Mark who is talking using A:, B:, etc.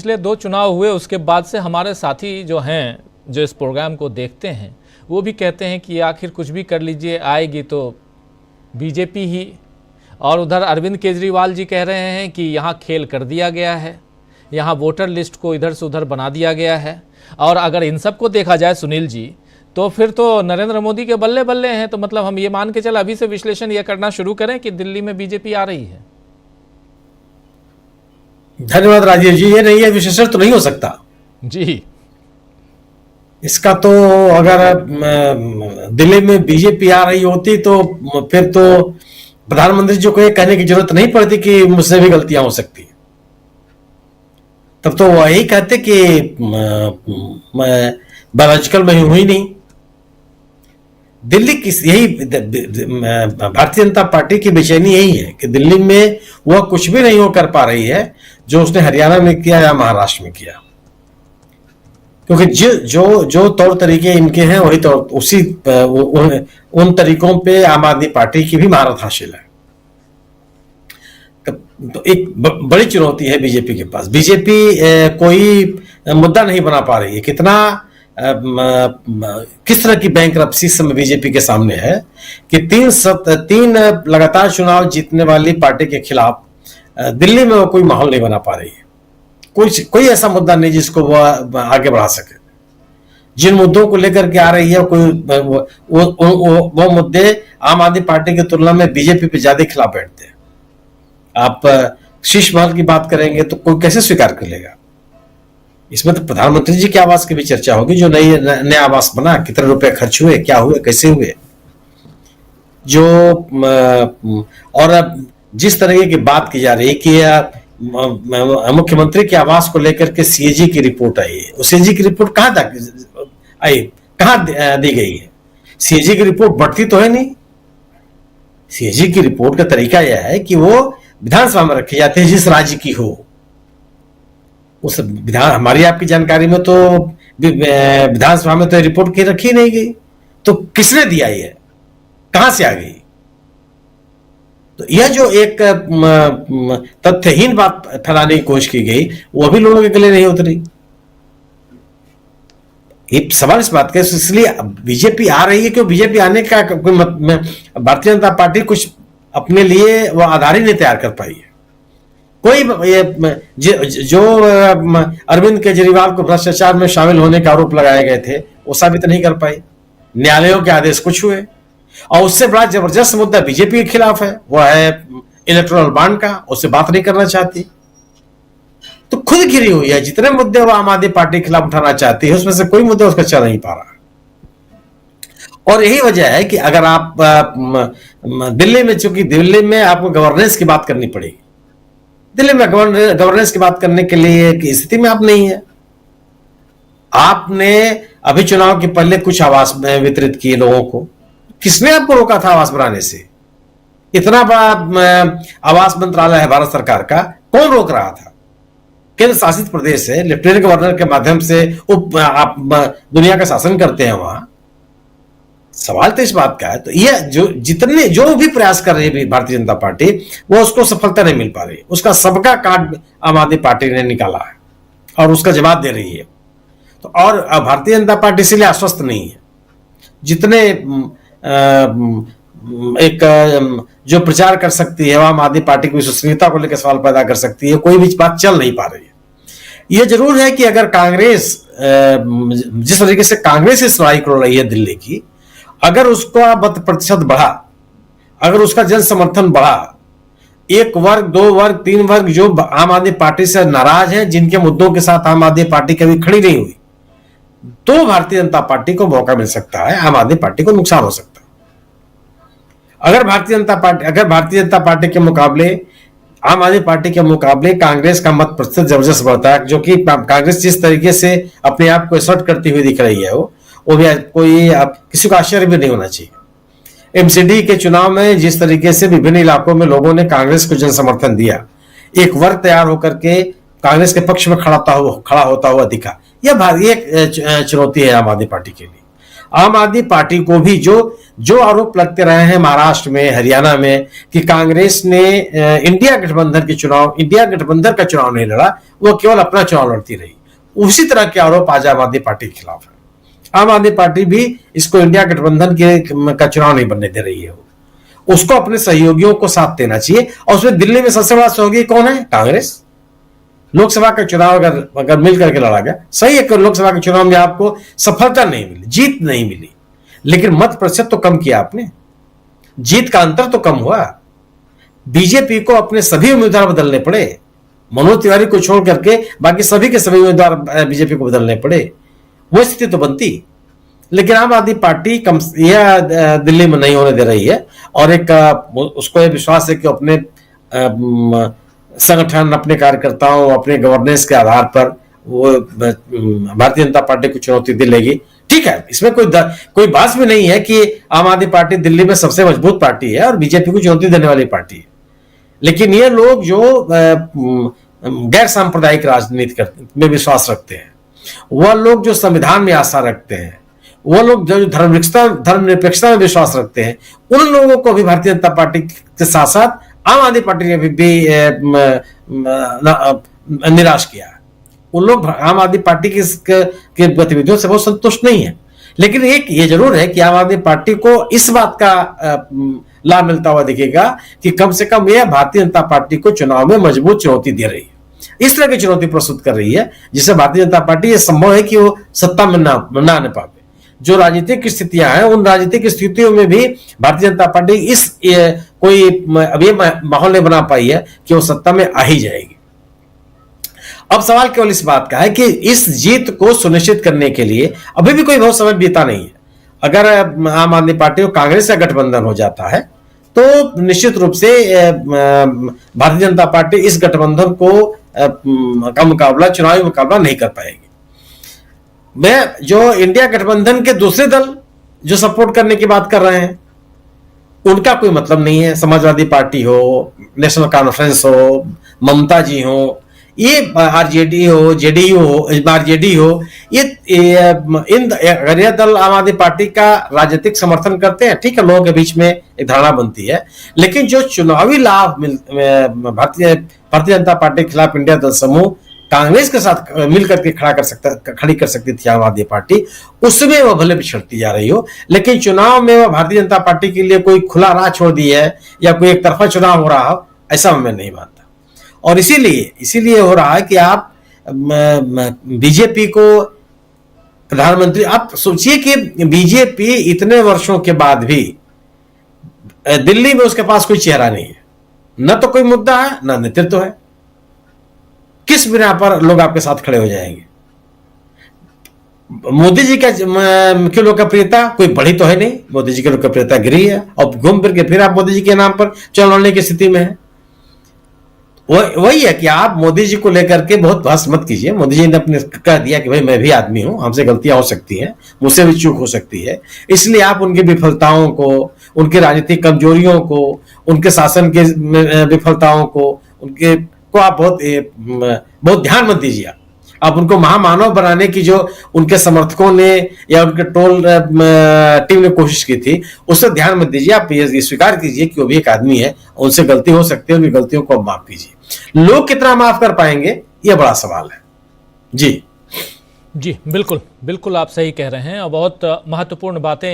A: पिछले 2 चुनाव हुए उसके बाद से हमारे साथी जो हैं, जो इस प्रोग्राम को देखते हैं, वो भी कहते हैं कि आखिर कुछ भी कर लीजिए, आएगी तो बीजेपी ही। और उधर अरविंद केजरीवाल जी कह रहे हैं कि यहाँ खेल कर दिया गया है, यहाँ वोटर लिस्ट को इधर से उधर बना दिया गया है। और अगर इन सब को देखा जाए सुनील जी, तो फिर तो नरेंद्र मोदी के बल्ले बल्ले हैं। तो मतलब हम ये मान के चल अभी से विश्लेषण ये करना शुरू करें कि दिल्ली में बीजेपी आ रही है।
B: धन्यवाद राजीव जी, ये नहीं है विश्लेषण तो नहीं हो सकता
A: जी।
B: इसका तो अगर दिल्ली में बीजेपी आ रही होती तो फिर तो प्रधानमंत्री जी को ये कहने की जरूरत नहीं पड़ती कि मुझसे भी गलतियां हो सकती है। तब तो वही कहते कि बायोलॉजिकल में हुई नहीं। दिल्ली की यही भारतीय जनता पार्टी की बेचैनी यही है कि दिल्ली में वह कुछ भी नहीं हो कर पा रही है जो उसने हरियाणा में किया या महाराष्ट्र में किया, क्योंकि जो तौर तरीके इनके हैं वही तौर उसी उन तरीकों पे आम आदमी पार्टी की भी महारत हासिल है। तो एक बड़ी चुनौती है बीजेपी के पास। बीजेपी कोई मुद्दा नहीं बना पा रही है। किस तरह की बैंकरप्सी इस समय बीजेपी के सामने है कि तीन लगातार चुनाव जीतने वाली पार्टी के खिलाफ दिल्ली में वो कोई माहौल नहीं बना पा रही है। कोई ऐसा मुद्दा नहीं जिसको वो आगे बढ़ा सके। जिन मुद्दों को लेकर के आ रही है वो मुद्दे आम आदमी पार्टी की तुलना में बीजेपी पे ज्यादा खिलाफ बैठते हैं। आप शीश महल की बात करेंगे तो कोई कैसे स्वीकार कर लेगा। इसमें तो प्रधानमंत्री जी के आवास की भी चर्चा होगी। जो नया आवास बना, कितने रुपए खर्च हुए, क्या हुए, कैसे हुए। और जिस तरह की बात की जा रही है कि मुख्यमंत्री के आवास को लेकर के सीएजी की रिपोर्ट आई है, सीएजी की रिपोर्ट कहां दी गई है। सीएजी की रिपोर्ट बढ़ती तो है नहीं। सीएजी की रिपोर्ट का तरीका यह है कि वो विधानसभा में रखी जाती है जिस राज्य की हो। उस हमारी आपकी जानकारी में तो विधानसभा में तो रिपोर्ट की रखी नहीं गई, तो किसने दिया ये, कहां से आ गई। तो यह जो एक तथ्यहीन बात फैलाने की कोशिश की गई वो भी लोगों के गले नहीं उतरी। एक सवाल इस बात का, इसलिए बीजेपी आ रही है क्यों। बीजेपी आने का कोई भारतीय जनता पार्टी कुछ अपने लिए वो आधार ही नहीं तैयार कर पाई है। कोई जो अरविंद केजरीवाल को भ्रष्टाचार में शामिल होने का आरोप लगाए गए थे वो साबित नहीं कर पाए। न्यायालयों के आदेश कुछ हुए। और उससे बड़ा जबरदस्त मुद्दा बीजेपी के खिलाफ है, वो है इलेक्टोरल बॉन्ड का। उससे बात नहीं करना चाहती, तो खुद घिरी हुई है। जितने मुद्दे वो आम आदमी पार्टी के खिलाफ उठाना चाहती है उसमें से कोई मुद्दा उसका चल नहीं पा रहा। और यही वजह है कि अगर आप दिल्ली में, चूंकि दिल्ली में आपको गवर्नेंस की बात करनी पड़ेगी, दिल्ली में गवर्नेंस की बात करने के लिए की स्थिति में आप नहीं है। आपने अभी चुनाव के पहले कुछ आवास वितरित किए लोगों को। किसने आपको रोका था आवास बनाने से। इतना बड़ा आवास मंत्रालय है भारत सरकार का, कौन रोक रहा था। केंद्र शासित प्रदेश है, लेफ्टिनेंट गवर्नर के माध्यम से आप दुनिया का शासन करते हैं वहां। सवाल तो इस बात का है। तो यह जो भी प्रयास कर रही है भारतीय जनता पार्टी, वो उसको सफलता नहीं मिल पा रही। उसका सबका कार्ड आम आदमी पार्टी ने निकाला है और उसका जवाब दे रही है। तो और भारतीय जनता पार्टी इसलिए आश्वस्त नहीं है। जितने जो प्रचार कर सकती है, आम आदमी पार्टी की विश्वसनीयता को लेकर सवाल पैदा कर सकती है, कोई भी बात चल नहीं पा रही है। यह जरूर है कि अगर कांग्रेस, जिस तरीके से कांग्रेस इस लड़ाई लड़ रही है दिल्ली की, अगर उसका मत प्रतिशत बढ़ा, अगर उसका जन समर्थन बढ़ा, एक वर्ग, दो वर्ग, तीन वर्ग जो आम आदमी पार्टी से नाराज हैं, जिनके मुद्दों के साथ आम आदमी पार्टी कभी खड़ी नहीं हुई, तो भारतीय जनता पार्टी को मौका मिल सकता है, आम आदमी पार्टी को नुकसान हो सकता है। अगर भारतीय जनता पार्टी के मुकाबले, आम आदमी पार्टी के मुकाबले कांग्रेस का मत प्रतिशत जबरदस्त बढ़ता है, जो कि कांग्रेस जिस तरीके से अपने आप को असर्ट करती हुई दिख रही है, वो भी कोई किसी को आश्चर्य भी नहीं होना चाहिए। एमसीडी के चुनाव में जिस तरीके से विभिन्न इलाकों में लोगों ने कांग्रेस को जन समर्थन दिया, एक वर्ग तैयार होकर के कांग्रेस के पक्ष में खड़ा होता हुआ दिखा। यह एक चुनौती है आम आदमी पार्टी के लिए। आम आदमी पार्टी को भी जो आरोप लगते रहे हैं महाराष्ट्र में, हरियाणा में, कि कांग्रेस ने इंडिया गठबंधन का चुनाव नहीं लड़ा, वो केवल अपना चुनाव लड़ती रही, उसी तरह के आरोप आज आम आदमी पार्टी के खिलाफ है। आम आदमी पार्टी भी इसको इंडिया गठबंधन का चुनाव नहीं बनने दे रही है, उसको अपने सहयोगियों को साथ देना चाहिए। और उसमें दिल्ली में सबसे बड़ा सहयोगी कौन है? कांग्रेस। लोकसभा का चुनाव अगर मिल करके लड़ा गया, सही है कि लोकसभा के चुनाव में आपको सफलता नहीं मिली, जीत नहीं मिली, लेकिन मत प्रतिशत तो कम किया आपने, जीत का अंतर तो कम हुआ। बीजेपी को अपने सभी उम्मीदवार बदलने पड़े, मनोज तिवारी को छोड़ करके बाकी सभी के सभी उम्मीदवार बीजेपी को बदलने पड़े, वो स्थिति तो बनती। लेकिन आम आदमी पार्टी यह दिल्ली में नहीं होने दे रही है, और उसको यह विश्वास है कि अपने संगठन, अपने कार्यकर्ताओं, अपने गवर्नेंस के आधार पर वो भारतीय जनता पार्टी को चुनौती दिलेगी। ठीक है, इसमें कोई बात भी नहीं है कि आम आदमी पार्टी दिल्ली में सबसे मजबूत पार्टी है और बीजेपी को चुनौती देने वाली पार्टी है, लेकिन ये लोग जो गैर सांप्रदायिक राजनीति में विश्वास रखते हैं, वह लोग जो संविधान में आस्था रखते हैं, वो लोग जो धर्मनिरपेक्षता में विश्वास रखते हैं, उन लोगों को भी भारतीय जनता पार्टी के साथ साथ आम आदमी पार्टी ने भी निराश किया। उन लोग आम आदमी पार्टी की गतिविधियों से बहुत संतुष्ट नहीं है, लेकिन एक ये जरूर है कि आम आदमी पार्टी को इस बात का लाभ मिलता हुआ दिखेगा कि कम से कम यह भारतीय जनता पार्टी को चुनाव में मजबूत चुनौती दे रही है, इस तरह की चुनौती प्रस्तुत कर रही है जिससे भारतीय जनता पार्टी ये संभव है कि वो सत्ता में ना आने पावे। जो राजनीतिक स्थितियां हैं, उन राजनीतिक स्थितियों में भी भारतीय जनता पार्टी कोई अभी माहौल नहीं बना पाई है कि वो सत्ता में आ ही जाएगी। अब सवाल केवल इस बात का है कि इस जीत को सुनिश्चित करने के लिए अभी भी कोई बहुत समय बीता नहीं है। अगर आम आदमी पार्टी और कांग्रेस का गठबंधन हो जाता है तो निश्चित रूप से भारतीय जनता पार्टी इस गठबंधन का मुकाबला, चुनावी मुकाबला नहीं कर पाएगी। मैं जो इंडिया गठबंधन के दूसरे दल जो सपोर्ट करने की बात कर रहे हैं, उनका कोई मतलब नहीं है। समाजवादी पार्टी हो, नेशनल कॉन्फ्रेंस हो, ममता जी हो, ये आरजेडी हो, जेडीयू हो, आरजेडी हो, अगर यह दल आम आदमी पार्टी का राजनीतिक समर्थन करते हैं, ठीक है, लोगों के बीच में एक धारणा बनती है, लेकिन जो चुनावी लाभ भारतीय जनता पार्टी के खिलाफ इंडिया दल समूह कांग्रेस के साथ मिलकर के खड़ी कर सकती थी आम आदमी पार्टी, उसमें वह भले पिछड़ती जा रही हो, लेकिन चुनाव में वह भारतीय जनता पार्टी के लिए कोई खुला राह छोड़ दी है या कोई एक तरफा चुनाव हो रहा हो, ऐसा मैं नहीं मानता। और इसीलिए हो रहा है कि आप बीजेपी को प्रधानमंत्री, आप सोचिए कि बीजेपी इतने वर्षों के बाद भी दिल्ली में उसके पास कोई चेहरा नहीं है, न तो कोई मुद्दा है, न नेतृत्व है। किस बिना पर लोग आपके साथ खड़े हो जाएंगे? मोदी जी की लोकप्रियता कोई बढ़ी तो है नहीं, मोदी जी की लोकप्रियता गिरी है, और घूम फिर के फिर आप मोदी जी के नाम पर चुनाव लड़ने की स्थिति में है। वही है कि आप मोदी जी को लेकर के बहुत बहस मत कीजिए। मोदी जी ने अपने कह दिया कि भाई मैं भी आदमी हूं, हमसे गलतियां हो सकती हैं, मुझसे भी चूक हो सकती है, इसलिए आप उनकी विफलताओं को, उनकी राजनीतिक कमजोरियों को, उनके शासन के विफलताओं को आप बहुत ध्यान मत दीजिए। आप उनको महामानव बनाने की जो उनके समर्थकों ने या उनके टोल टीम ने कोशिश की थी, उससे ध्यान मत दीजिए। आप ये स्वीकार कीजिए कि वो भी एक आदमी है, उनसे गलती हो सकती है, उनकी गलतियों को माफ कीजिए। लोग कितना माफ कर पाएंगे, ये बड़ा सवाल है। जी
A: बिल्कुल आप सही कह रहे हैं और बहुत महत्वपूर्ण बातें